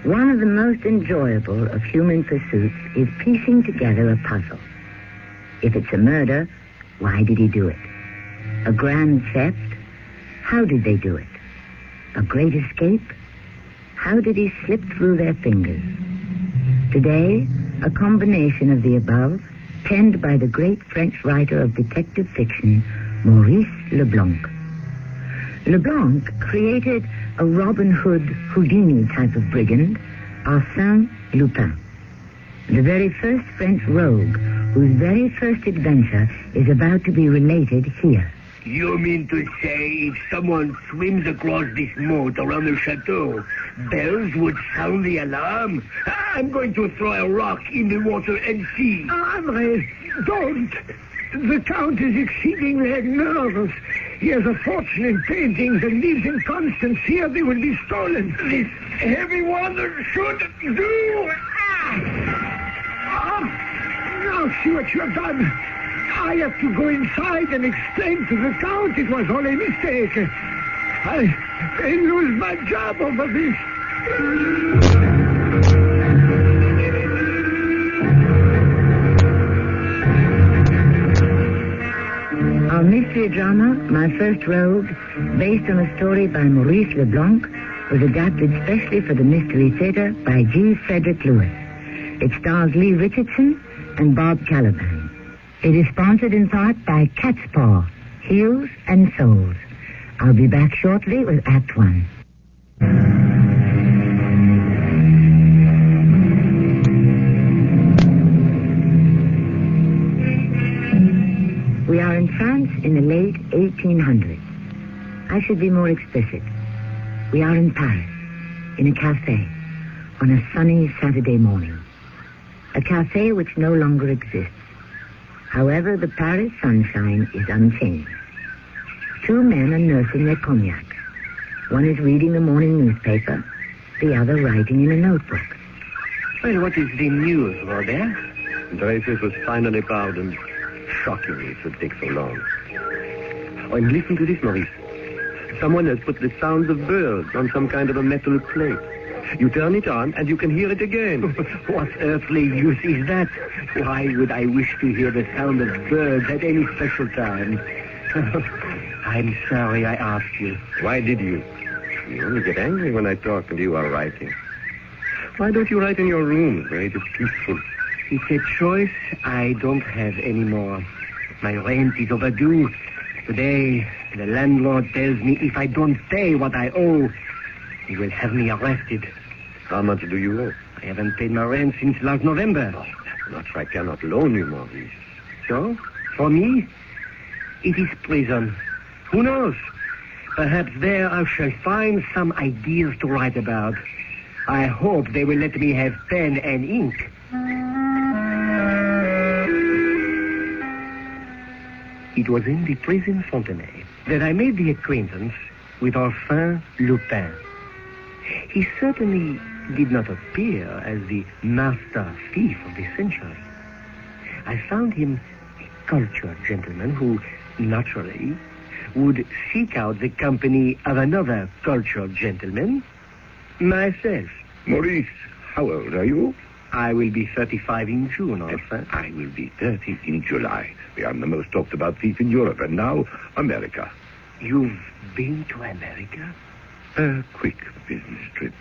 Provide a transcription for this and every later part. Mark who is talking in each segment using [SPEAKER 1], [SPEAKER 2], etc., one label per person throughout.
[SPEAKER 1] One of the most enjoyable of human pursuits is piecing together a puzzle. If it's a murder, why did he do it? A grand theft? How did they do it? A great escape? How did he slip through their fingers? Today, a combination of the above, penned by the great French writer of detective fiction, Maurice Leblanc. Leblanc created a Robin Hood Houdini type of brigand, Arsène Lupin, the very first French rogue whose very first adventure is about to be related here.
[SPEAKER 2] You mean to say if someone swims across this moat around the chateau, bells would sound the alarm? I'm going to throw a rock in the water and see.
[SPEAKER 3] André, don't. The Count is exceedingly nervous. He has a fortune in paintings and lives in constant fear they will be stolen.
[SPEAKER 2] This heavy water should do.
[SPEAKER 3] Now see what you have done. I have to go inside and explain to the Count it was all a mistake. I may lose my job over this.
[SPEAKER 1] Our mystery drama, My First Rogue, based on a story by Maurice Leblanc, was adapted specially for the Mystery Theater by G. Frederick Lewis. It stars Lee Richardson and Bob Caliban. It is sponsored in part by Cat's Paw, Heels and Souls. I'll be back shortly with Act One. We are in France in the late 1800s. I should be more explicit. We are in Paris, in a cafe, on a sunny Saturday morning. A cafe which no longer exists. However, the Paris sunshine is unchanged. Two men are nursing their cognac. One is reading the morning newspaper, the other writing in a notebook.
[SPEAKER 2] Well, what is the news, Robert?
[SPEAKER 4] Dreyfus was finally pardoned. Shocking it should take so long. Oh, and listen to this, Maurice. Someone has put the sounds of birds on some kind of a metal plate. You turn it on, and you can hear it again.
[SPEAKER 2] What earthly use is that? Why would I wish to hear the sound of birds at any special time? I'm sorry I asked you.
[SPEAKER 4] Why did you? You only get angry when I talk and you are writing. Why don't you write in your room where it is peaceful?
[SPEAKER 2] It's a choice I don't have anymore. My rent is overdue. Today, the landlord tells me if I don't pay what I owe, he will have me arrested.
[SPEAKER 4] How much do you owe?
[SPEAKER 2] I haven't paid my rent since last November.
[SPEAKER 4] Oh, that's much. I cannot loan you, Maurice.
[SPEAKER 2] So, for me, it is prison. Who knows? Perhaps there I shall find some ideas to write about. I hope they will let me have pen and ink. It was in the prison Fontenay that I made the acquaintance with Arsène Lupin. He certainly did not appear as the master thief of the century. I found him a cultured gentleman who, naturally, would seek out the company of another cultured gentleman, myself.
[SPEAKER 5] Maurice, how old are you?
[SPEAKER 2] I will be 35 in June, Arsène.
[SPEAKER 5] I will be 30 in July. I am the most talked about thief in Europe, and now America.
[SPEAKER 2] You've been to America?
[SPEAKER 5] A quick business trip.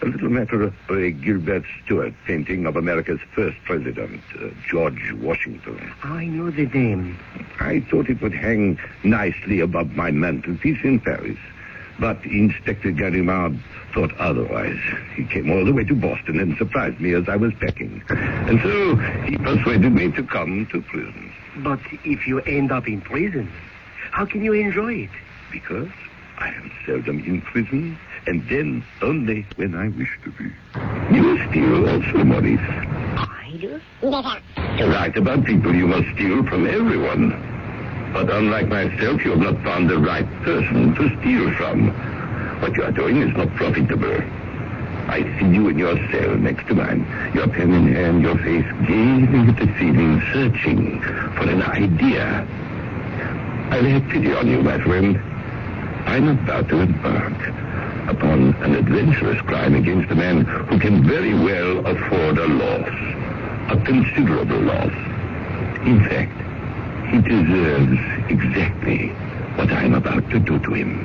[SPEAKER 5] A little matter of a Gilbert Stuart painting of America's first president, George Washington.
[SPEAKER 2] I know the name.
[SPEAKER 5] I thought it would hang nicely above my mantelpiece in Paris. But Inspector Ganimard thought otherwise. He came all the way to Boston and surprised me as I was packing. And so he persuaded me to come to prison.
[SPEAKER 2] But if you end up in prison, how can you enjoy it?
[SPEAKER 5] Because I am seldom in prison, and then only when I wish to be. You steal also, Maurice.
[SPEAKER 1] I do? Never.
[SPEAKER 5] To write about people, you must steal from everyone. But unlike myself, you have not found the right person to steal from. What you are doing is not profitable. I see you in your cell next to mine, your pen in hand, your face gazing at the ceiling, searching for an idea. I'll have pity on you, my friend. I'm about to embark upon an adventurous crime against a man who can very well afford a loss, a considerable loss. In fact, he deserves exactly what I'm about to do to him.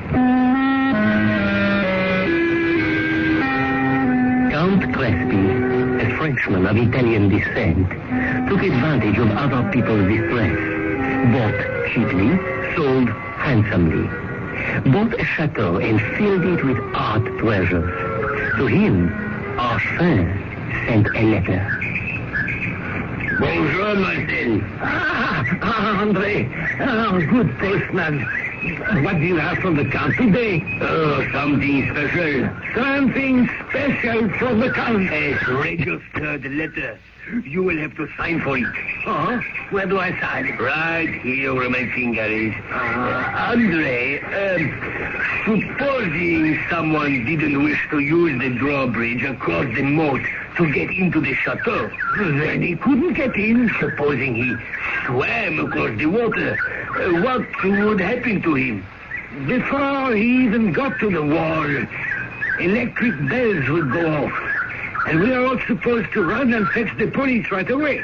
[SPEAKER 2] Count Crespi, a Frenchman of Italian descent, took advantage of other people's distress, bought cheaply, sold handsomely, bought a chateau and filled it with art treasures. To him, Arsène sent a letter.
[SPEAKER 3] Bonjour, Marcel. André. Good postman. What do you have from the Count today?
[SPEAKER 5] Oh, something special.
[SPEAKER 3] Something special from the Count.
[SPEAKER 5] Yes, register the letter. You will have to sign for it.
[SPEAKER 3] Oh, where do I sign?
[SPEAKER 5] Right here where my finger is. Andre, supposing someone didn't wish to use the drawbridge across the moat to get into the chateau,
[SPEAKER 3] Then he couldn't get in.
[SPEAKER 5] supposing he swam across the water, what would happen to him?
[SPEAKER 3] Before he even got to the wall, electric bells would go off. And we are all supposed to run and fetch the police right away.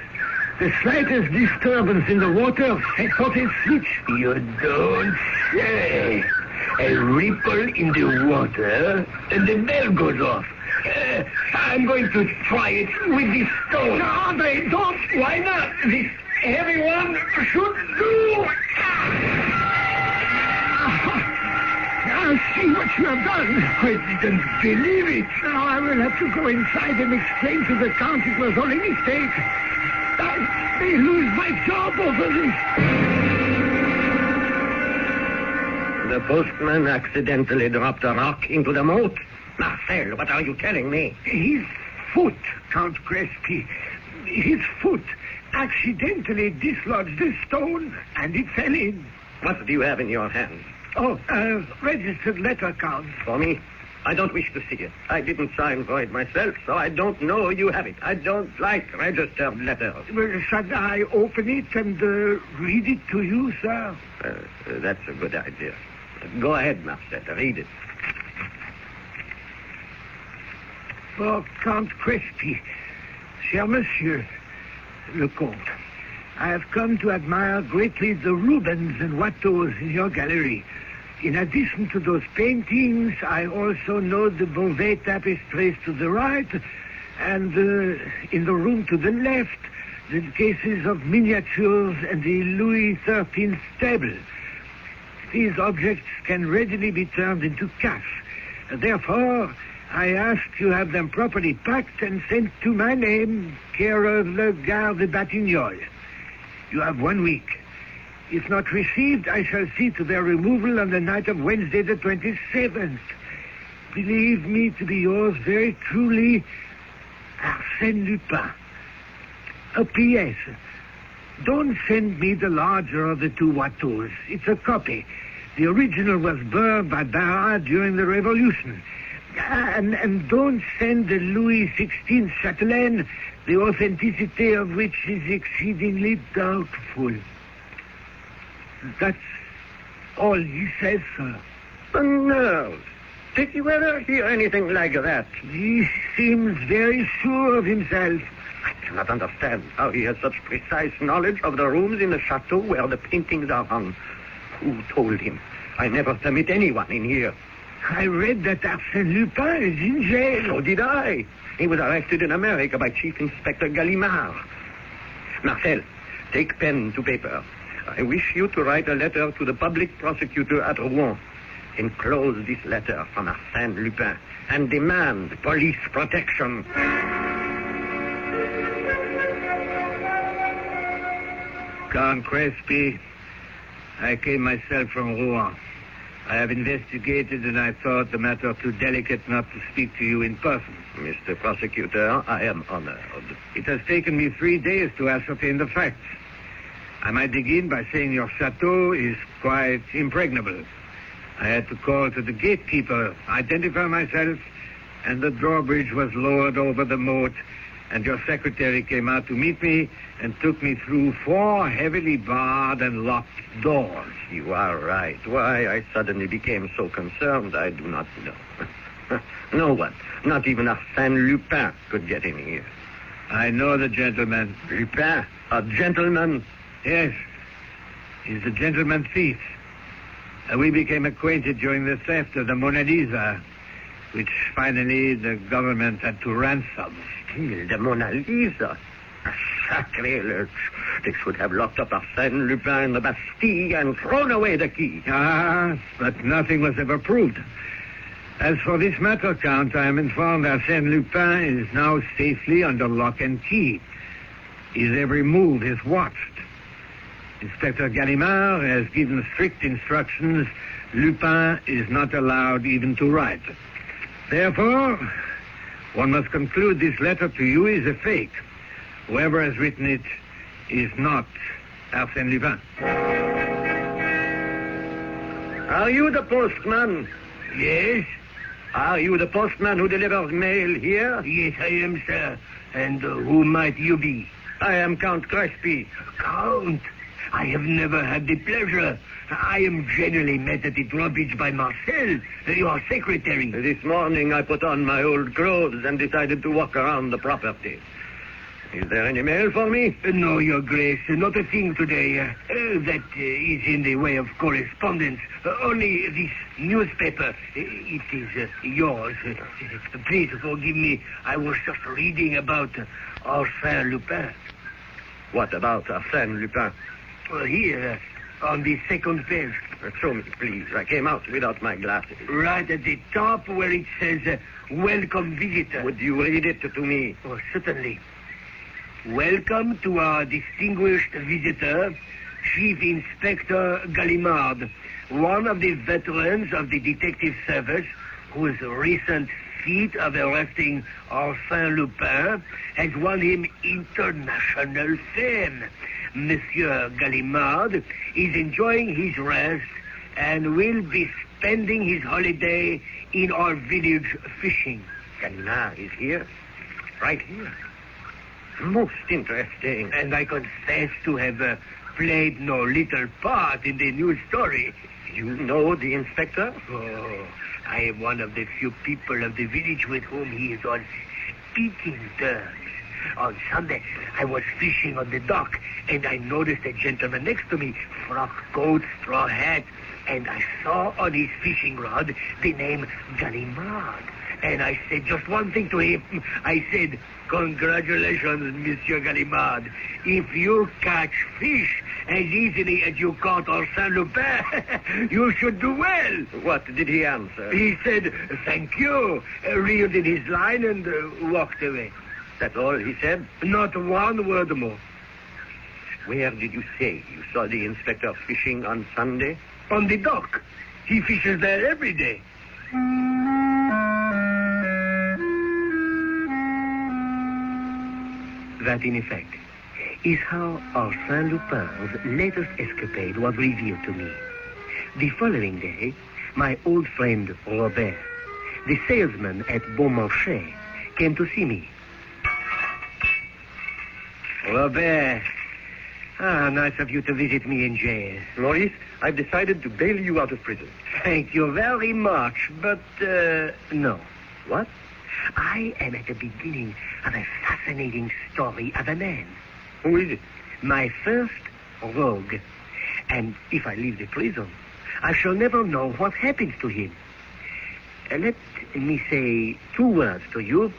[SPEAKER 3] The slightest disturbance in the water sets off a switch.
[SPEAKER 5] You don't say. A ripple in the water, and the bell goes off. I'm going to try it with this stone.
[SPEAKER 3] No, Andre, don't.
[SPEAKER 5] Why not? This heavy one should do.
[SPEAKER 3] Now see what you have done.
[SPEAKER 5] I didn't believe it.
[SPEAKER 3] Now I will have to go inside and explain to the Count it was all a mistake. I may lose my job over this.
[SPEAKER 2] The postman accidentally dropped a rock into the moat. Marcel, what are you telling me?
[SPEAKER 3] His foot, Count Crespi, his foot accidentally dislodged the stone and it fell in.
[SPEAKER 2] What do you have in your hand?
[SPEAKER 3] Oh, a registered letter, Count.
[SPEAKER 2] For me? I don't wish to see it. I didn't sign for it myself, so I don't know you have it. I don't like registered letters.
[SPEAKER 3] Well, shall I open it and read it to you, sir?
[SPEAKER 2] That's a good idea. Go ahead, Marcel. Read it.
[SPEAKER 3] For Count Crespi, cher Monsieur, le Comte, I have come to admire greatly the Rubens and Watteaus in your gallery. In addition to those paintings, I also know the Beauvais tapestries to the right, and in the room to the left, the cases of miniatures and the Louis XIII table. These objects can readily be turned into cash. Therefore, I ask you have them properly packed and sent to my name, care of Le Garde de Batignolles. You have 1 week. If not received, I shall see to their removal on the night of Wednesday the 27th. Believe me to be yours very truly, Arsène Lupin. A P.S. Don't send me the larger of the two Watteaus. It's a copy. The original was burned by Barras during the Revolution. And don't send the Louis XVI Chatelaine, the authenticity of which is exceedingly doubtful. That's all he says, sir.
[SPEAKER 2] The nerves. Did you ever hear anything like that?
[SPEAKER 3] He seems very sure of himself.
[SPEAKER 2] I cannot understand how he has such precise knowledge of the rooms in the chateau where the paintings are hung. Who told him? I never permit anyone in here.
[SPEAKER 3] I read that Arsène Lupin is in jail.
[SPEAKER 2] So did I. He was arrested in America by Chief Inspector Gallimard. Marcel, take pen to paper. I wish you to write a letter to the public prosecutor at Rouen. Enclose this letter from Arsène Lupin and demand police protection.
[SPEAKER 3] Count Crespi, I came myself from Rouen. I have investigated, and I thought the matter too delicate not to speak to you in person.
[SPEAKER 2] Mr. Prosecutor, I am honored.
[SPEAKER 3] It has taken me 3 days to ascertain the facts. I might begin by saying your chateau is quite impregnable. I had to call to the gatekeeper, identify myself, and the drawbridge was lowered over the moat, and your secretary came out to meet me and took me through 4 heavily barred and locked doors.
[SPEAKER 2] You are right. Why I suddenly became so concerned, I do not know.
[SPEAKER 4] No one, not even Arsène Lupin, could get in here.
[SPEAKER 3] I know the gentleman.
[SPEAKER 4] Lupin? A gentleman?
[SPEAKER 3] Yes. He's a gentleman thief. We became acquainted during the theft of the Mona Lisa, which finally the government had to ransom.
[SPEAKER 4] Steal the Mona Lisa? Sacrilege. They should have locked up Arsène Lupin in the Bastille and thrown away the key.
[SPEAKER 3] Ah, but nothing was ever proved. As for this matter, Count, I am informed Arsène Lupin is now safely under lock and key. His every move is watched. Inspector Gallimard has given strict instructions. Lupin is not allowed even to write. Therefore, one must conclude this letter to you is a fake. Whoever has written it is not Arsène Lupin.
[SPEAKER 4] Are you the postman?
[SPEAKER 3] Yes?
[SPEAKER 4] Are you the postman who delivers mail here?
[SPEAKER 3] Yes, I am, sir. And who might you be?
[SPEAKER 4] I am Count Crespi.
[SPEAKER 3] Count? I have never had the pleasure. I am generally met at the drawbridge by Marcel, your secretary.
[SPEAKER 4] This morning I put on my old clothes and decided to walk around the property. Is there any mail for me?
[SPEAKER 3] No, Your Grace, not a thing today. That is in the way of correspondence. Only this newspaper. It is yours. Please forgive me. I was just reading about Arsène Lupin.
[SPEAKER 4] What about Arsène Lupin?
[SPEAKER 3] Here, on the second page.
[SPEAKER 4] Show me, please. I came out without my glasses.
[SPEAKER 3] Right at the top where it says, welcome visitor.
[SPEAKER 4] Would you read it to me?
[SPEAKER 3] Oh, certainly. Welcome to our distinguished visitor, Chief Inspector Gallimard, one of the veterans of the detective service whose recent feat of arresting Arsène Lupin has won him international fame. Monsieur Gallimard is enjoying his rest and will be spending his holiday in our village fishing.
[SPEAKER 4] Gallimard is here? Right here? Most interesting.
[SPEAKER 3] And I confess to have played no little part in the news story.
[SPEAKER 4] You know the inspector?
[SPEAKER 3] Oh, I am one of the few people of the village with whom he is on speaking terms. On Sunday, I was fishing on the dock, and I noticed a gentleman next to me, frock coat, straw hat, and I saw on his fishing rod the name Gallimard. And I said just one thing to him. I said, congratulations, Monsieur Gallimard. If you catch fish as easily as you caught Arsène Lupin, you should do well.
[SPEAKER 4] What did he answer?
[SPEAKER 3] He said, thank you, reeled in his line and walked away.
[SPEAKER 4] That's all he said?
[SPEAKER 3] Not one word more.
[SPEAKER 4] Where did you say you saw the inspector fishing on Sunday?
[SPEAKER 3] On the dock. He fishes there every day. That, in effect, is how Arsène Lupin's latest escapade was revealed to me. The following day, my old friend Robert, the salesman at Beaumarchais, came to see me. Robert, nice of you to visit me in jail.
[SPEAKER 4] Maurice, I've decided to bail you out of prison.
[SPEAKER 3] Thank you very much, but, no.
[SPEAKER 4] What?
[SPEAKER 3] I am at the beginning of a fascinating story of a man.
[SPEAKER 4] Who is it?
[SPEAKER 3] My first rogue. And if I leave the prison, I shall never know what happens to him. Let me say 2 words to you,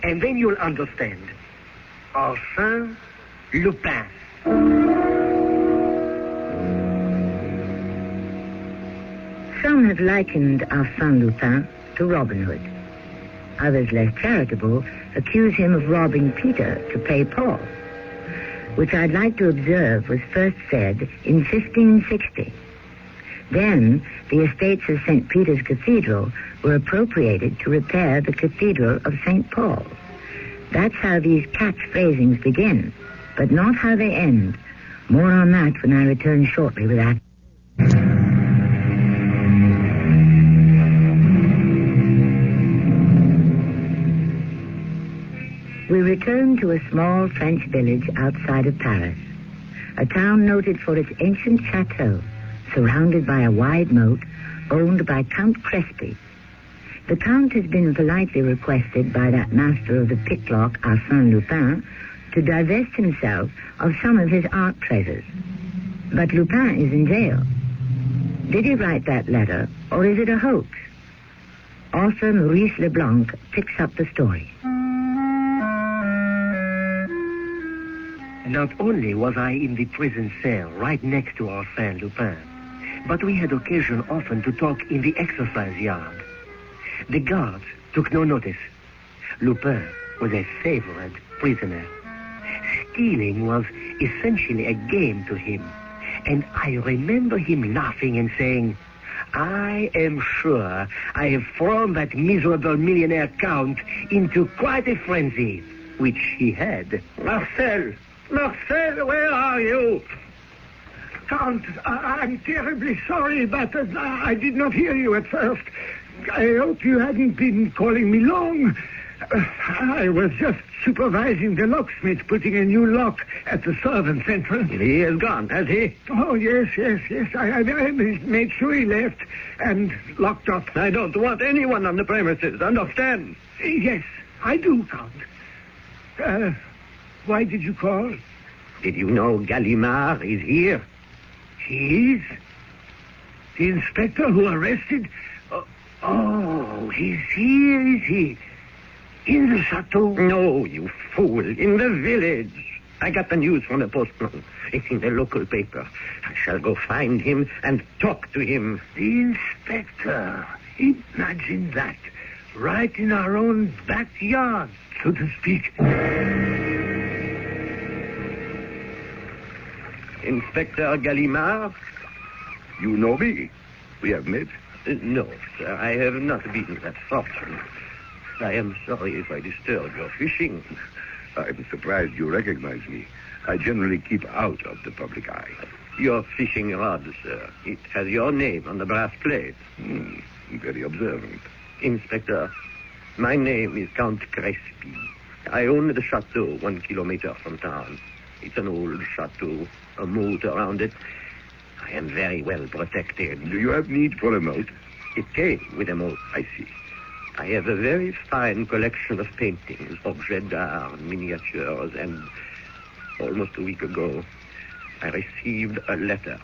[SPEAKER 3] and then you'll understand. Arsène Lupin.
[SPEAKER 1] Some have likened Arsène Lupin to Robin Hood. Others, less charitable, accuse him of robbing Peter to pay Paul, which I'd like to observe was first said in 1560. Then, the estates of St. Peter's Cathedral were appropriated to repair the Cathedral of St. Paul. That's how these catchphrasings begin, but not how they end. More on that when I return shortly with that. We return to a small French village outside of Paris, a town noted for its ancient chateau, surrounded by a wide moat, owned by Count Crespi. The Count has been politely requested by that master of the picklock, Arsène Lupin, to divest himself of some of his art treasures. But Lupin is in jail. Did he write that letter, or is it a hoax? Author Maurice Leblanc picks up the story.
[SPEAKER 2] Not only was I in the prison cell right next to Arsène Lupin, but we had occasion often to talk in the exercise yard. The guards took no notice. Lupin was a favorite prisoner. Stealing was essentially a game to him, and I remember him laughing and saying, "I am sure I have thrown that miserable millionaire Count into quite a frenzy," which he had.
[SPEAKER 3] Marcel, where are you? Count, I'm terribly sorry, but I did not hear you at first. I hope you hadn't been calling me long. I was just supervising the locksmith putting a new lock at the servants' entrance.
[SPEAKER 2] He is gone, has he?
[SPEAKER 3] Oh, yes. I made sure he left and locked up.
[SPEAKER 2] I don't want anyone on the premises, understand?
[SPEAKER 3] Yes, I do, Count. Why did you call?
[SPEAKER 2] Did you know Gallimard is here?
[SPEAKER 3] He is? The inspector who arrested? Oh, he's here, is he? In the chateau?
[SPEAKER 2] No, you fool. In the village. I got the news from the postman. It's in the local paper. I shall go find him and talk to him.
[SPEAKER 3] The inspector. Imagine that. Right in our own backyard, so to speak.
[SPEAKER 2] Inspector Gallimard?
[SPEAKER 5] You know me? We have met.
[SPEAKER 2] No, sir. I have not been that fortunate. I am sorry if I disturb your fishing.
[SPEAKER 5] I'm surprised you recognize me. I generally keep out of the public eye.
[SPEAKER 2] Your fishing rod, sir. It has your name on the brass plate.
[SPEAKER 5] Very observant.
[SPEAKER 2] Inspector, my name is Count Crespi. I own the chateau 1 kilometer from town. It's an old chateau, a moat around it. I am very well protected.
[SPEAKER 5] Do you have need for a moat?
[SPEAKER 2] It came with a moat.
[SPEAKER 5] I see.
[SPEAKER 2] I have a very fine collection of paintings, objets d'art, miniatures, and almost a week ago, I received a letter.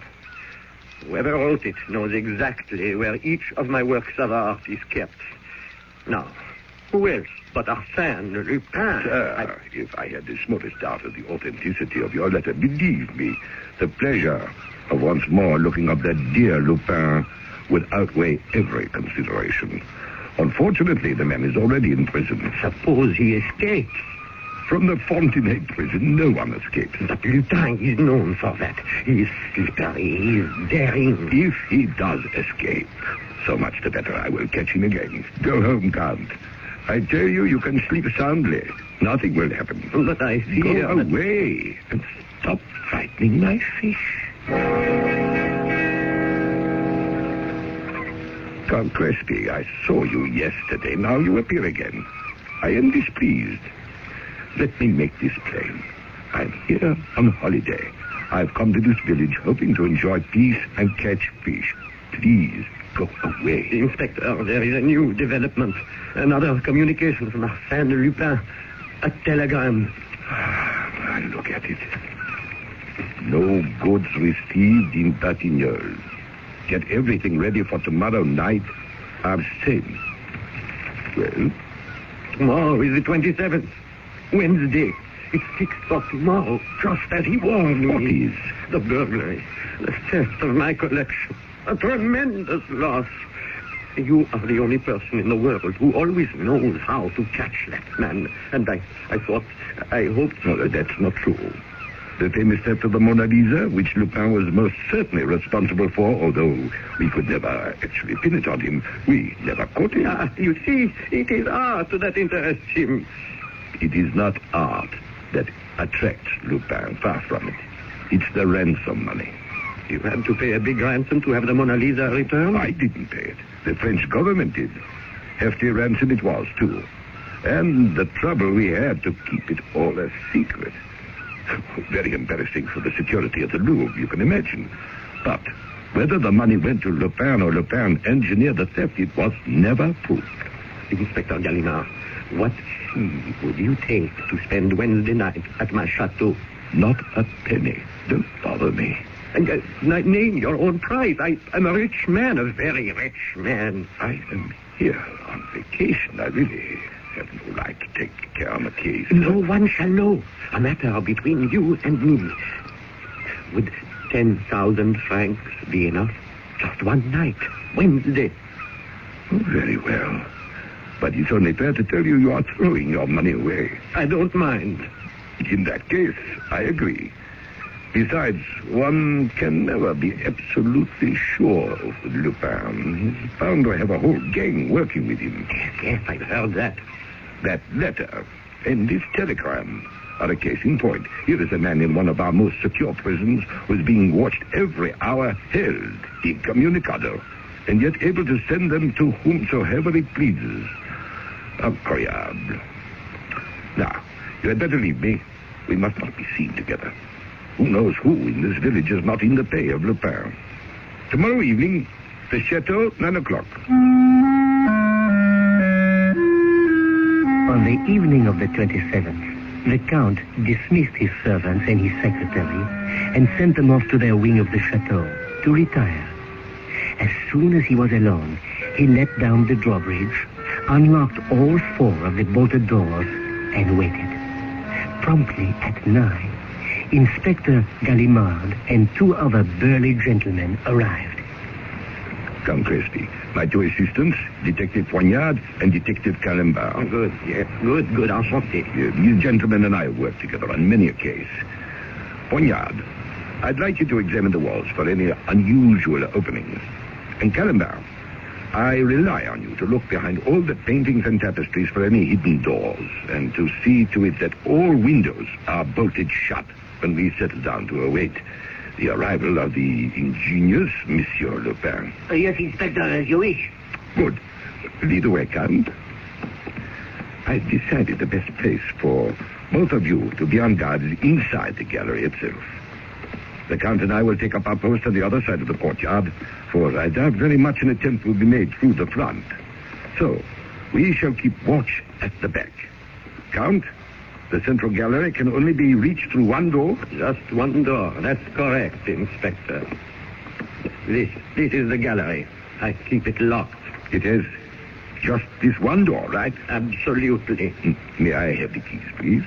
[SPEAKER 2] Whoever wrote it knows exactly where each of my works of art is kept. Now, who else but Arsène Lupin?
[SPEAKER 5] Sir, if I had the smallest doubt of the authenticity of your letter, believe me, the pleasure of once more looking up that dear Lupin would outweigh every consideration. Unfortunately, the man is already in prison.
[SPEAKER 2] Suppose he escapes.
[SPEAKER 5] From the Fontenay prison, no one escapes.
[SPEAKER 2] But Lupin is known for that. He is slippery, he is daring.
[SPEAKER 5] If he does escape, so much the better. I will catch him again. Go home, Count. I tell you, you can sleep soundly. Nothing will happen.
[SPEAKER 2] But I fear...
[SPEAKER 5] Go away and stop frightening my fish. Count Crespi, I saw you yesterday. Now you appear again. I am displeased. Let me make this plain. I'm here on holiday. I've come to this village hoping to enjoy peace and catch fish. Please, go away.
[SPEAKER 2] Inspector, there is a new development. Another communication from Arsène Lupin. A telegram.
[SPEAKER 5] Look at it. No goods received in Batignolles. Get everything ready for tomorrow night. Abstain. Well?
[SPEAKER 2] Tomorrow is the 27th. Wednesday. It's fixed for tomorrow, just as he warned me.
[SPEAKER 5] What is?
[SPEAKER 2] The burglary. The theft of my collection. A tremendous loss. You are the only person in the world who always knows how to catch that man. And I hoped...
[SPEAKER 5] No, that's not true. The famous theft of the Mona Lisa, which Lupin was most certainly responsible for, although we could never actually pin it on him. We never caught him.
[SPEAKER 2] You see, it is art that interests him.
[SPEAKER 5] It is not art that attracts Lupin, far from it. It's the ransom money.
[SPEAKER 2] You had to pay a big ransom to have the Mona Lisa returned?
[SPEAKER 5] I didn't pay it. The French government did. Hefty ransom it was, too. And the trouble we had to keep it all a secret. Very embarrassing for the security of the Louvre, you can imagine. But whether the money went to Lupin or Lupin engineered the theft, it was never proved.
[SPEAKER 4] Inspector Gallimard, what fee would you take to spend Wednesday night at my chateau?
[SPEAKER 5] Not a penny. Don't bother me.
[SPEAKER 4] And name your own price. I'm a rich man, a very rich man.
[SPEAKER 5] I am here on vacation. I really have no right to take care of a case.
[SPEAKER 4] No one shall know. A matter between you and me. Would 10,000 francs be enough? Just one night, Wednesday.
[SPEAKER 5] Oh, very well. But it's only fair to tell you are throwing your money away.
[SPEAKER 4] I don't mind.
[SPEAKER 5] In that case, I agree. Besides, one can never be absolutely sure of Lupin. He's bound to have a whole gang working with him.
[SPEAKER 4] Yes, I've heard that.
[SPEAKER 5] That letter and this telegram are a case in point. Here is a man in one of our most secure prisons who is being watched every hour, held incommunicado, and yet able to send them to whomsoever he pleases. Incroyable. Now, you had better leave me. We must not be seen together. Who knows who in this village is not in the pay of Lupin? Tomorrow evening, the chateau, 9 o'clock.
[SPEAKER 2] On the evening of the 27th, the Count dismissed his servants and his secretary and sent them off to their wing of the chateau to retire. As soon as he was alone, he let down the drawbridge, unlocked all 4 of the bolted doors, and waited. Promptly at 9, Inspector Gallimard and 2 other burly gentlemen arrived.
[SPEAKER 5] Count Crespi, my 2 assistants, Detective Poignard and Detective Calembert.
[SPEAKER 4] Oh, good, yes. Good, enchanté.
[SPEAKER 5] These gentlemen and I have worked together on many a case. Poignard, I'd like you to examine the walls for any unusual openings. And Calembert, I rely on you to look behind all the paintings and tapestries for any hidden doors, and to see to it that all windows are bolted shut when we settle down to await the arrival of the ingenious Monsieur Lupin.
[SPEAKER 3] Yes, Inspector, as you wish.
[SPEAKER 5] Good. Lead the way, Count. I've decided the best place for both of you to be on guard is inside the gallery itself. The Count and I will take up our post on the other side of the courtyard, for I doubt very much an attempt will be made through the front. So, we shall keep watch at the back. Count, the central gallery can only be reached through one door.
[SPEAKER 4] Just one door. That's correct, Inspector. This is the gallery. I keep it locked.
[SPEAKER 5] It has just this one door, right?
[SPEAKER 4] Absolutely.
[SPEAKER 5] May I have the keys, please?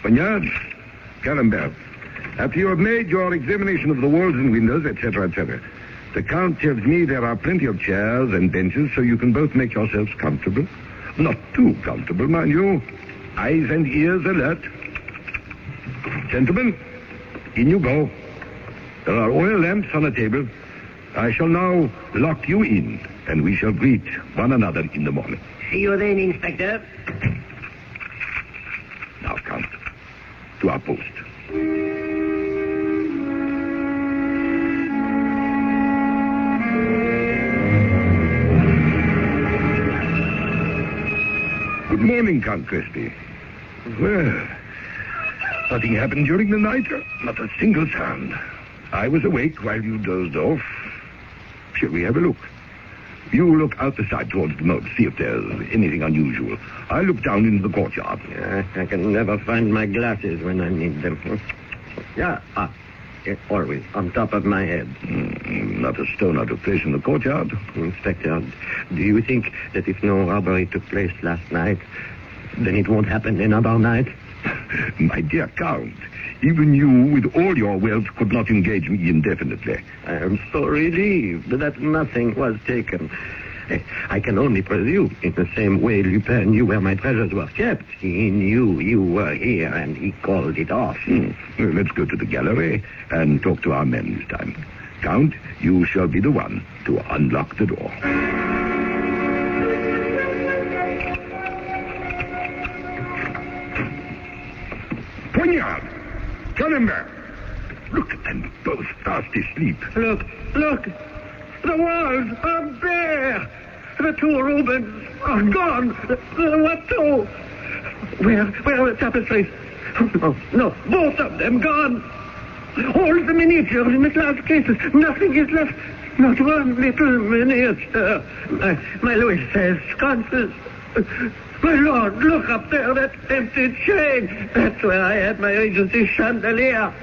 [SPEAKER 5] Poignard, Calembert, after you have made your examination of the walls and windows, etc., etc., the Count tells me there are plenty of chairs and benches so you can both make yourselves comfortable. Not too comfortable, mind you. Eyes and ears alert. Gentlemen, in you go. There are oil lamps on the table. I shall now lock you in, and we shall greet one another in the morning.
[SPEAKER 3] See you then, Inspector.
[SPEAKER 5] Now, Count, to our post. Good morning, Count Crespi. Well, nothing happened during the night. Not a single sound. I was awake while you dozed off. Shall we have a look? You look out the side towards the moat, see if there's anything unusual. I look down into the courtyard.
[SPEAKER 4] Yeah, I can never find my glasses when I need them. Yeah, always on top of my head.
[SPEAKER 5] Not a stone out of place in the courtyard.
[SPEAKER 4] Inspector, do you think that if no robbery took place last night, then it won't happen another night?
[SPEAKER 5] My dear Count, even you, with all your wealth, could not engage me indefinitely.
[SPEAKER 4] I am so relieved that nothing was taken. I can only presume, in the same way Lupin knew where my treasures were kept. He knew you were here, and he called it off.
[SPEAKER 5] Well, let's go to the gallery and talk to our men this time. Count, you shall be the one to unlock the door. Poignard! Calembert! Look at them both fast asleep.
[SPEAKER 3] Look. The walls are bare. The 2 Rubens are gone. What 2? Where are the tapestries? Oh, no, both of them gone. All the miniatures in the glass cases. Nothing is left.
[SPEAKER 2] Not one little miniature. My Louis says sconces. My lord, look up there, that empty chain. That's where I had my Regency chandelier.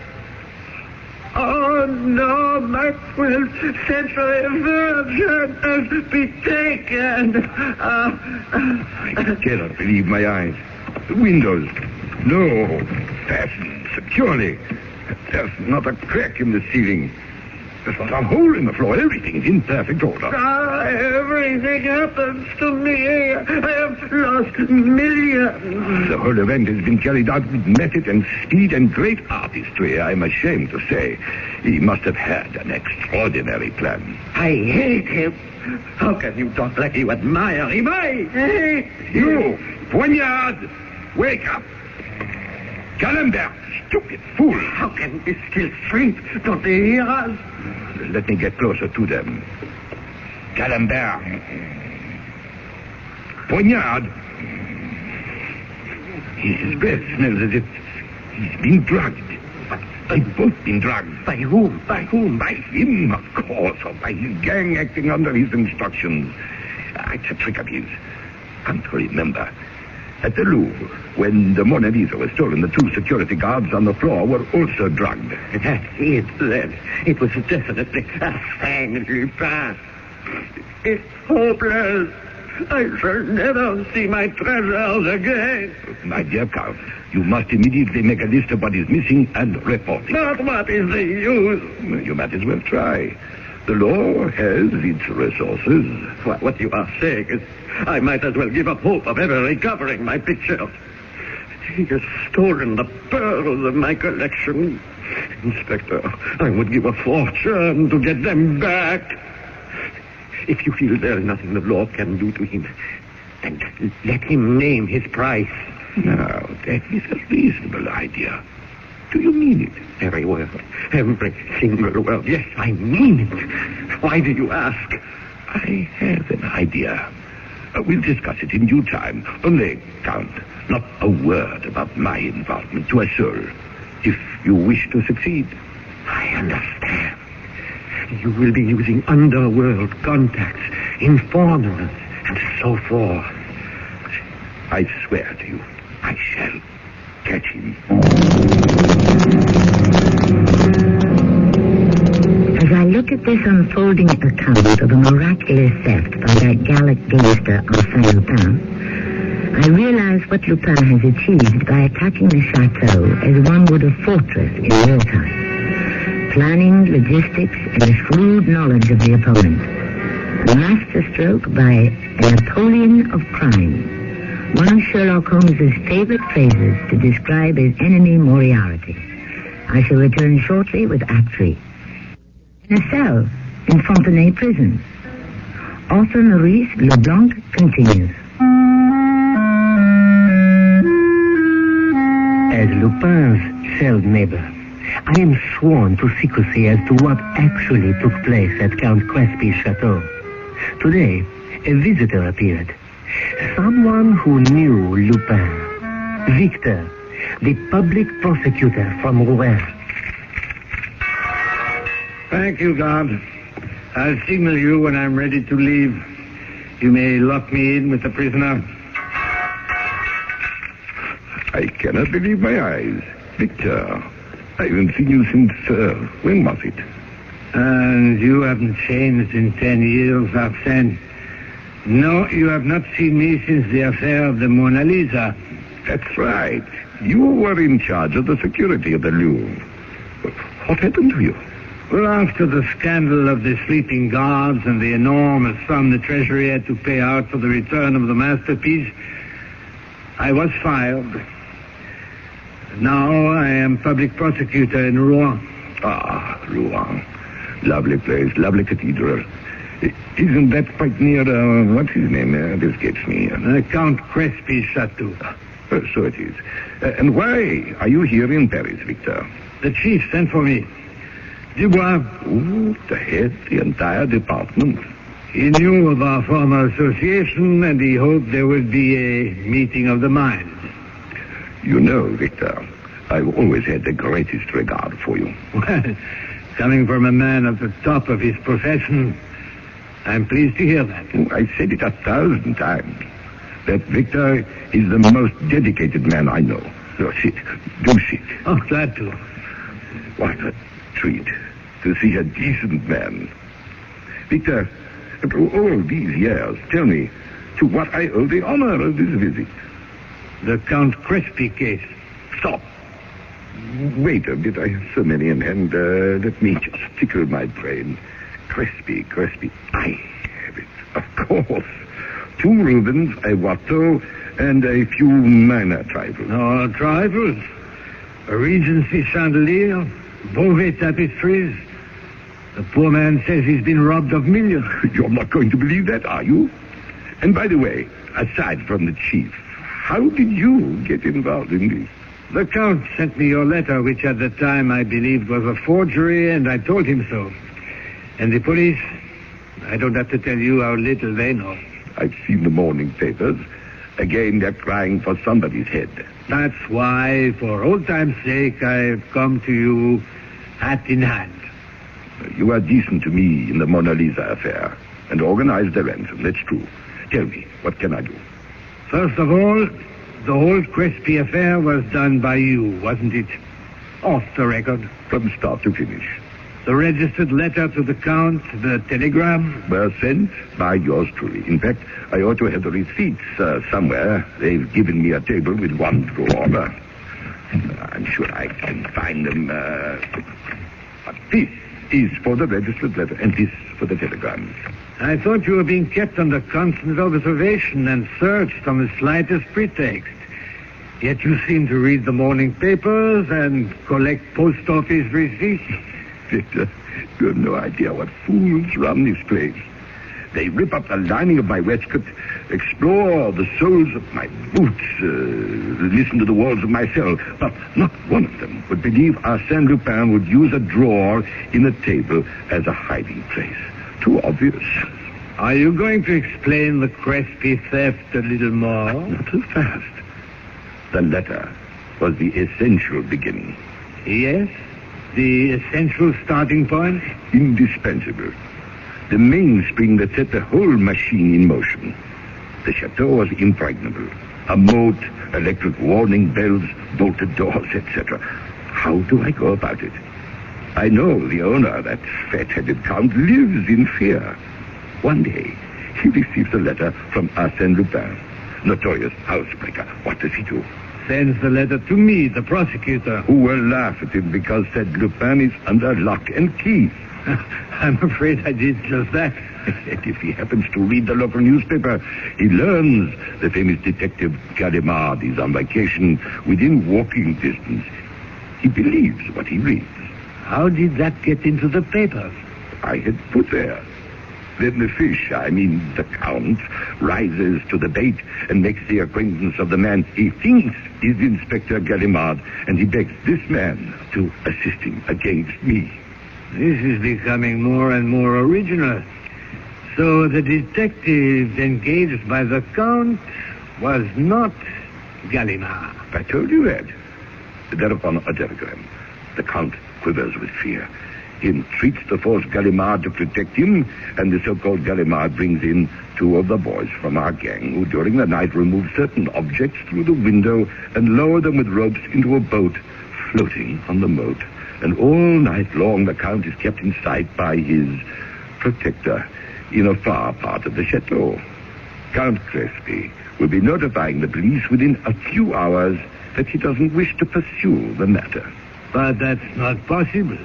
[SPEAKER 2] Oh, no, Maxwell's century virgin has been taken.
[SPEAKER 5] I cannot believe my eyes. The windows. No. Fastened securely. There's not a crack in the ceiling. There's not a hole in the floor. Everything is in perfect order.
[SPEAKER 2] Everything happens to me. I have lost millions.
[SPEAKER 5] The whole event has been carried out with method and speed and great artistry, I'm ashamed to say. He must have had an extraordinary plan.
[SPEAKER 2] I hate him. How can you talk like you admire him? I hate
[SPEAKER 5] You, Poignard, wake up. Calendar, stupid fool.
[SPEAKER 2] How can we still sleep? Don't they hear us?
[SPEAKER 5] Let me get closer to them. Calendar. Poignard. His breath smells as if he's been drugged. They've both been drugged.
[SPEAKER 2] By whom? By whom?
[SPEAKER 5] By him, of course, or by his gang acting under his instructions. It's a trick of his. Can't remember. At the Louvre, when the Mona Lisa was stolen, the two security guards on the floor were also drugged.
[SPEAKER 2] That's it, then. It was definitely Arsène Lupin. It's hopeless. I shall never see my treasures again.
[SPEAKER 5] My dear Count, you must immediately make a list of what is missing and report it.
[SPEAKER 2] But what is the use?
[SPEAKER 5] You might as well try. The law has its resources.
[SPEAKER 2] What you are saying is I might as well give up hope of ever recovering my pictures. He has stolen the pearls of my collection. Inspector, I would give a fortune to get them back. If you feel there is nothing the law can do to him, then let him name his price.
[SPEAKER 5] Now, that is a reasonable idea. Do you mean it?
[SPEAKER 2] Every word. Every single word. Yes, I mean it. Why do you ask?
[SPEAKER 5] I have an idea. We'll discuss it in due time. Only, Count, not a word about my involvement to a soul. If you wish to succeed.
[SPEAKER 2] I understand. You will be using underworld contacts, informers, and so forth.
[SPEAKER 5] I swear to you, I shall catch him.
[SPEAKER 1] As I look at this unfolding account of a miraculous theft by that Gallic gangster Arsène Lupin, I realize what Lupin has achieved by attacking the chateau as one would a fortress in wartime. Planning, logistics, and a shrewd knowledge of the opponent. A masterstroke by a Napoleon of crime. One of Sherlock Holmes's favorite phrases to describe his enemy Moriarty. I shall return shortly with Act 3. In a cell in Fontenay Prison. Author Maurice Leblanc continues.
[SPEAKER 2] As Lupin's cell neighbor, I am sworn to secrecy as to what actually took place at Count Crespi's chateau. Today, a visitor appeared. Someone who knew Lupin. Victor, the public prosecutor from Rouen.
[SPEAKER 3] Thank you, guard. I'll signal you when I'm ready to leave. You may lock me in with the prisoner.
[SPEAKER 5] I cannot believe my eyes. Victor, I haven't seen you since, when was it?
[SPEAKER 3] And you haven't changed in 10 years, Arsène. No, you have not seen me since the affair of the Mona Lisa.
[SPEAKER 5] That's right. You were in charge of the security of the Louvre. What happened to you?
[SPEAKER 3] Well, after the scandal of the sleeping guards and the enormous sum the Treasury had to pay out for the return of the masterpiece, I was fired. Now I am public prosecutor in Rouen.
[SPEAKER 5] Ah, Rouen. Lovely place, lovely cathedral. Isn't that quite near, what's his name? It escapes me.
[SPEAKER 3] Count Crespi's chateau.
[SPEAKER 5] So it is. And why are you here in Paris, Victor?
[SPEAKER 3] The chief sent for me. Dubois.
[SPEAKER 5] Ooh, to head the entire department.
[SPEAKER 3] He knew of our former association, and he hoped there would be a meeting of the minds.
[SPEAKER 5] You know, Victor, I've always had the greatest regard for you.
[SPEAKER 3] Well, Coming from a man at the top of his profession, I'm pleased to hear that.
[SPEAKER 5] Oh, I said it 1,000 times. That Victor is the most dedicated man I know. So sit. Do sit.
[SPEAKER 3] Oh, glad to.
[SPEAKER 5] What a treat to see a decent man. Victor, after all these years, tell me, to what I owe the honor of this visit.
[SPEAKER 3] The Count Crespi case.
[SPEAKER 5] Stop. Wait a bit, I have so many in hand. Let me just tickle my brain. Crespi. I have it, of course. 2 Rubens, a Watteau, and a few minor trifles.
[SPEAKER 3] No trifles. A Regency chandelier, Beauvais tapestries. The poor man says he's been robbed of millions.
[SPEAKER 5] You're not going to believe that, are you? And by the way, aside from the chief, how did you get involved in this?
[SPEAKER 3] The Count sent me your letter, which at the time I believed was a forgery, and I told him so. And the police, I don't have to tell you how little they know.
[SPEAKER 5] I've seen the morning papers. Again, they're crying for somebody's head.
[SPEAKER 3] That's why, for old time's sake, I've come to you hat in hand.
[SPEAKER 5] You are decent to me in the Mona Lisa affair and organized the ransom. That's true. Tell me, what can I do?
[SPEAKER 3] First of all, the whole Crespi affair was done by you, wasn't it? Off the record.
[SPEAKER 5] From start to finish.
[SPEAKER 3] The registered letter to the Count, the telegram?
[SPEAKER 5] Were sent by yours truly. In fact, I ought to have the receipts somewhere. They've given me a table with one drawer. I'm sure I can find them. But this is for the registered letter, and this for the telegram.
[SPEAKER 3] I thought you were being kept under constant observation and searched on the slightest pretext. Yet you seem to read the morning papers and collect post office receipts.
[SPEAKER 5] Victor, you have no idea what fools run this place. They rip up the lining of my waistcoat, explore the soles of my boots, listen to the walls of my cell. But not one of them would believe Arsène Lupin would use a drawer in a table as a hiding place. Too obvious.
[SPEAKER 3] Are you going to explain the Crespi theft a little more?
[SPEAKER 5] Not so fast. The letter was the essential beginning.
[SPEAKER 3] Yes? The essential starting point?
[SPEAKER 5] Indispensable. The mainspring that set the whole machine in motion. The chateau was impregnable. A moat, electric warning bells, bolted doors, etc. How do I go about it? I know the owner, that fat-headed count, lives in fear. One day, he receives a letter from Arsène Lupin, notorious housebreaker. What does he do?
[SPEAKER 3] Sends the letter to me, the prosecutor.
[SPEAKER 5] Who will laugh at him because said Lupin is under lock and key.
[SPEAKER 3] I'm afraid I did just that.
[SPEAKER 5] And if he happens to read the local newspaper, he learns the famous detective Gallimard is on vacation within walking distance. He believes what he reads.
[SPEAKER 3] How did that get into the papers?
[SPEAKER 5] I had put there. Then the fish, the Count, rises to the bait and makes the acquaintance of the man he thinks is Inspector Gallimard, and he begs this man to assist him against me.
[SPEAKER 3] This is becoming more and more original. So the detective engaged by the Count was not Gallimard.
[SPEAKER 5] I told you that. Thereupon a telegram. The Count quivers with fear. He entreats the false Gallimard to protect him, and the so-called Gallimard brings in 2 of the boys from our gang, who during the night remove certain objects through the window and lower them with ropes into a boat floating on the moat. And all night long the Count is kept in sight by his protector in a far part of the chateau. Count Crespi will be notifying the police within a few hours that he doesn't wish to pursue the matter.
[SPEAKER 3] But that's not possible.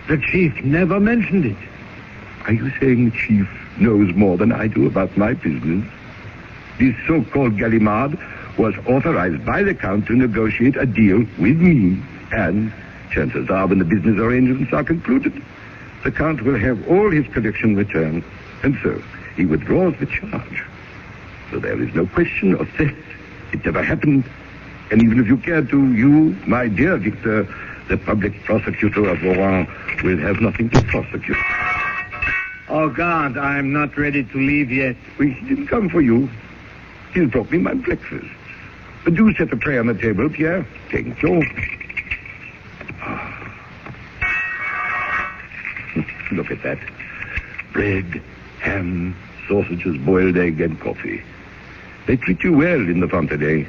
[SPEAKER 3] The chief never mentioned it.
[SPEAKER 5] Are you saying the chief knows more than I do about my business? This so-called Gallimard was authorized by the Count to negotiate a deal with me, and chances are when the business arrangements are concluded, the Count will have all his collection returned, and so he withdraws the charge. So there is no question of theft. It never happened. And even if you care to, you, my dear Victor, the public prosecutor of Rouen, will have nothing to prosecute.
[SPEAKER 3] Oh, God, I'm not ready to leave yet.
[SPEAKER 5] He didn't come for you. He brought me my breakfast. But do set a tray on the table, Pierre. Thank you. look at that. Bread, ham, sausages, boiled egg, and coffee. They treat you well in the Fontenay.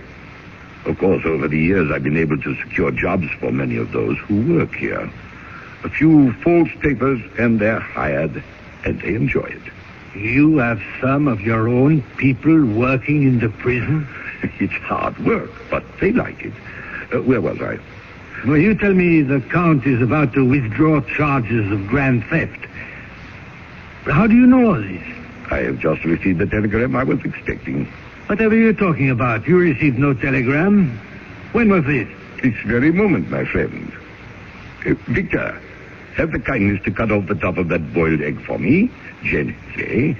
[SPEAKER 5] Of course, over the years, I've been able to secure jobs for many of those who work here. A few false papers, and they're hired, and they enjoy it.
[SPEAKER 3] You have some of your own people working in the prison?
[SPEAKER 5] It's hard work, but they like it. Where was I?
[SPEAKER 3] Well, you tell me the Count is about to withdraw charges of grand theft. How do you know all this?
[SPEAKER 5] I have just received the telegram I was expecting.
[SPEAKER 3] Whatever you're talking about, you received no telegram. When was this?
[SPEAKER 5] This very moment, my friend. Victor, have the kindness to cut off the top of that boiled egg for me. Gently.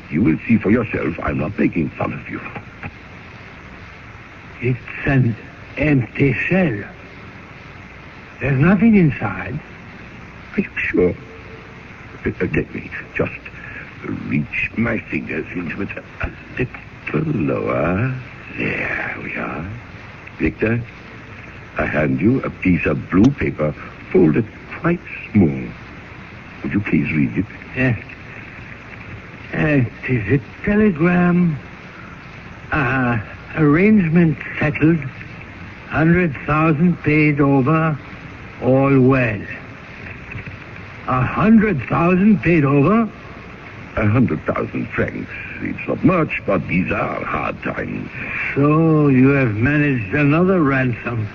[SPEAKER 5] You will see for yourself I'm not making fun of you.
[SPEAKER 3] It's an empty shell. There's nothing inside.
[SPEAKER 5] Are you sure? Let me just reach my fingers into it a little lower. There we are. Victor, I hand you a piece of blue paper folded quite small. Would you please read it?
[SPEAKER 3] Yes. It is a telegram. Arrangement settled. 100,000 paid over. All well. 100,000 paid over?
[SPEAKER 5] 100,000 francs. It's not much, but these are hard times.
[SPEAKER 3] So you have managed another ransom.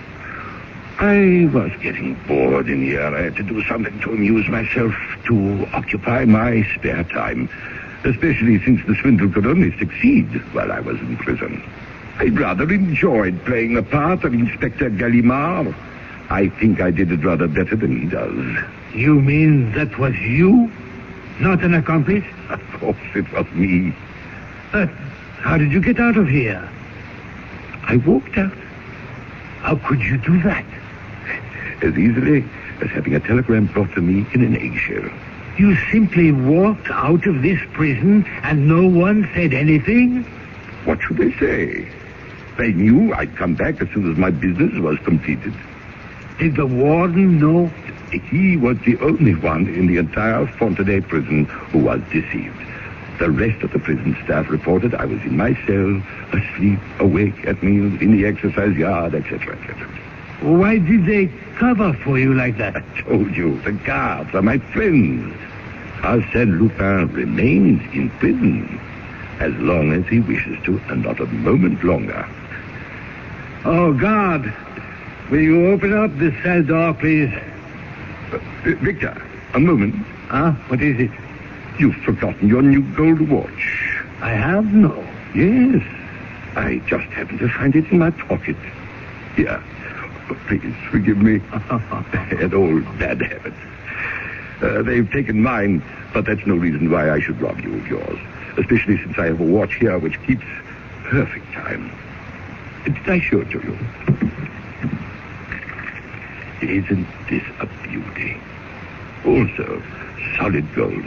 [SPEAKER 5] I was getting bored in here. I had to do something to amuse myself, to occupy my spare time, especially since the swindle could only succeed while I was in prison. I rather enjoyed playing the part of Inspector Gallimard. I think I did it rather better than he does.
[SPEAKER 3] You mean that was you? Not an accomplice?
[SPEAKER 5] Of course it was me.
[SPEAKER 3] But how did you get out of here?
[SPEAKER 5] I walked out.
[SPEAKER 3] How could you do that?
[SPEAKER 5] As easily as having a telegram brought to me in an eggshell.
[SPEAKER 3] You simply walked out of this prison and no one said anything?
[SPEAKER 5] What should they say? They knew I'd come back as soon as my business was completed.
[SPEAKER 3] Did the warden know?
[SPEAKER 5] He was the only one in the entire Fontenay prison who was deceived. The rest of the prison staff reported I was in my cell, asleep, awake, at meals, in the exercise yard, etc., etc.
[SPEAKER 3] Why did they cover for you like that?
[SPEAKER 5] I told you, the guards are my friends. Arsène Lupin remains in prison as long as he wishes to, and not a moment longer.
[SPEAKER 3] Oh, God. Will you open up the cell door, please?
[SPEAKER 5] Victor, a moment.
[SPEAKER 3] Huh? What is it?
[SPEAKER 5] You've forgotten your new gold watch.
[SPEAKER 3] I have? No.
[SPEAKER 5] Yes. I just happened to find it in my pocket. Here. Please forgive me. An old bad habit. They've taken mine, but that's no reason why I should rob you of yours. Especially since I have a watch here which keeps perfect time. Did I show it to you? Isn't this a beauty? Also, solid gold.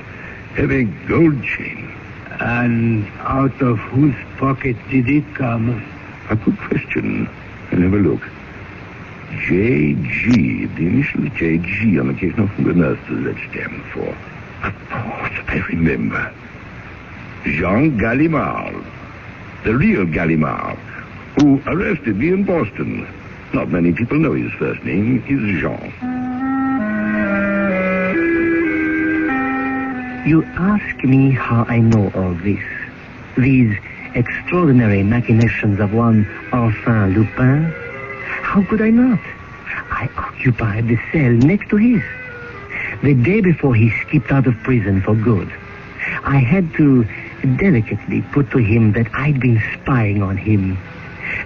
[SPEAKER 5] Heavy gold chain.
[SPEAKER 3] And out of whose pocket did it come?
[SPEAKER 5] A good question. I'll have a look. J.G. The initial J.G. on the case. Now, who on earth does that stand for? Of course, I remember. Jean Gallimard. The real Gallimard, who arrested me in Boston. Not many people know his first name is Jean.
[SPEAKER 2] You ask me how I know all this. These extraordinary machinations of one Arsène Lupin. How could I not? I occupied the cell next to his. The day before he skipped out of prison for good, I had to delicately put to him that I'd been spying on him,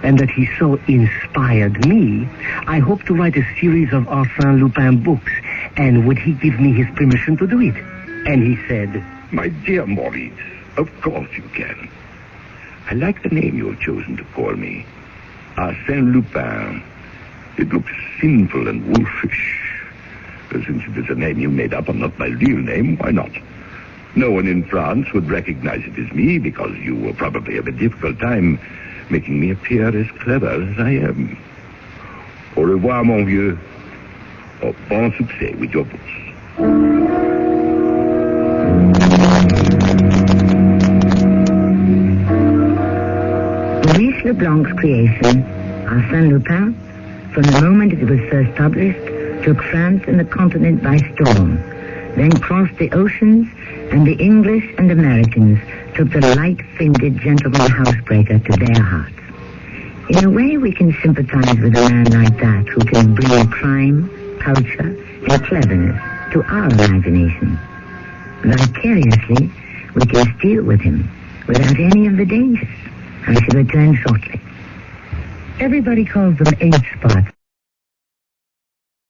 [SPEAKER 2] and that he so inspired me, I hoped to write a series of Arsène Lupin books, and would he give me his permission to do it? And he said,
[SPEAKER 5] My dear Maurice, of course you can. I like the name you have chosen to call me. Arsène Lupin. It looks sinful and wolfish. Since it is a name you made up and not my real name, why not? No one in France would recognize it as me, because you will probably have a difficult time making me appear as clever as I am. Au revoir, mon vieux. Bon succès with your books.
[SPEAKER 1] Leblanc's creation, Arsène Lupin, from the moment it was first published, took France and the continent by storm, then crossed the oceans, and the English and Americans took the light-fingered gentleman housebreaker to their hearts. In a way, we can sympathize with a man like that who can bring crime, culture, and cleverness to our imagination. Vicariously, we can steal with him without any of the dangers. I shall return shortly. Everybody calls them age spots.